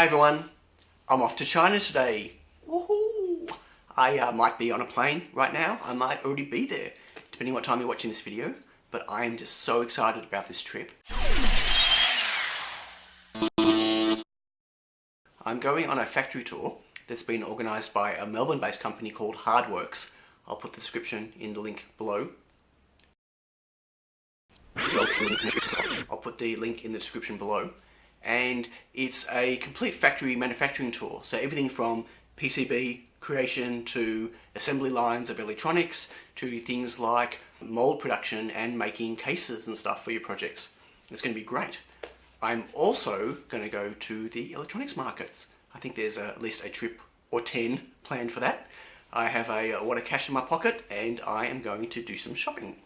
Hi everyone, I'm off to China today. Woohoo! I might be on a plane right now, I might already be there, depending on what time you're watching this video, but I am just so excited about this trip. I'm going on a factory tour that's been organised by a Melbourne-based company called Hardworx. I'll put the description in the link below. I'll put the link in the description below. And it's a complete factory manufacturing tour. So everything from PCB creation to assembly lines of electronics to things like mold production and making cases and stuff for your projects. It's going to be great. I'm also going to go to the electronics markets. I think there's at least a trip or 10 planned for that. I have a wad of cash in my pocket and I am going to do some shopping.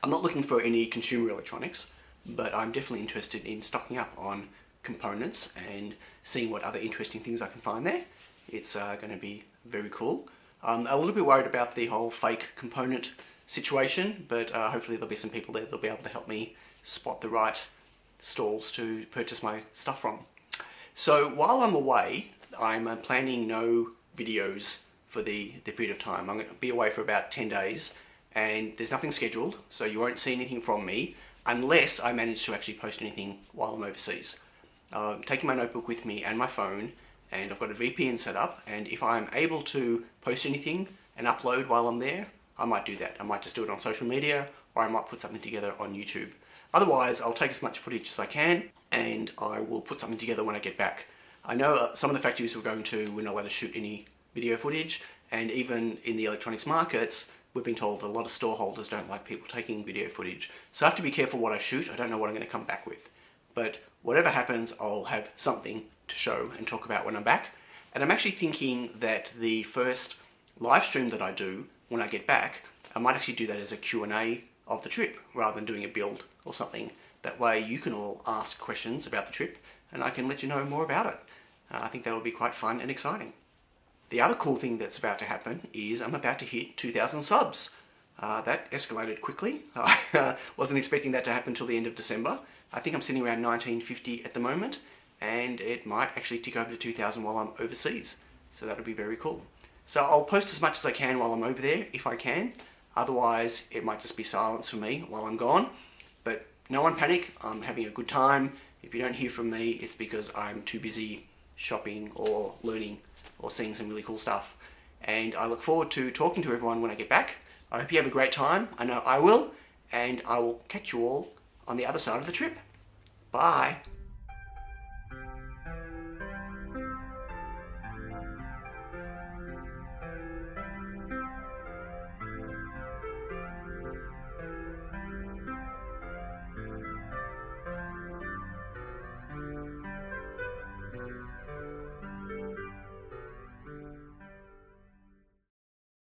I'm not looking for any consumer electronics, but I'm definitely interested in stocking up on components and seeing what other interesting things I can find there. It's going to be very cool. I'm a little bit worried about the whole fake component situation, but hopefully there'll be some people there that'll be able to help me spot the right stalls to purchase my stuff from. So while I'm away, I'm planning no videos for the period of time. I'm going to be away for about 10 days and there's nothing scheduled, so you won't see anything from me unless I manage to actually post anything while I'm overseas. I'm taking my notebook with me and my phone, and I've got a VPN set up, and if I'm able to post anything and upload while I'm there, I might do that. I might just do it on social media, or I might put something together on YouTube. Otherwise, I'll take as much footage as I can, and I will put something together when I get back. I know some of the factories we're going to, we're not allowed to shoot any video footage, and even in the electronics markets, we've been told that a lot of store holders don't like people taking video footage. So I have to be careful what I shoot. I don't know what I'm going to come back with. But whatever happens, I'll have something to show and talk about when I'm back. And I'm actually thinking that the first live stream that I do when I get back, I might actually do that as a Q&A of the trip rather than doing a build or something. That way you can all ask questions about the trip and I can let you know more about it. I think that will be quite fun and exciting. The other cool thing that's about to happen is I'm about to hit 2,000 subs. That escalated quickly. I wasn't expecting that to happen until the end of December. I think I'm sitting around 1950 at the moment, and it might actually tick over to 2,000 while I'm overseas. So that'll be very cool. So I'll post as much as I can while I'm over there, if I can. Otherwise, it might just be silence for me while I'm gone. But no one panic, I'm having a good time. If you don't hear from me, it's because I'm too busy shopping or learning or seeing some really cool stuff. And I look forward to talking to everyone when I get back. I hope you have a great time. I know I will. And I will catch you all on the other side of the trip. Bye.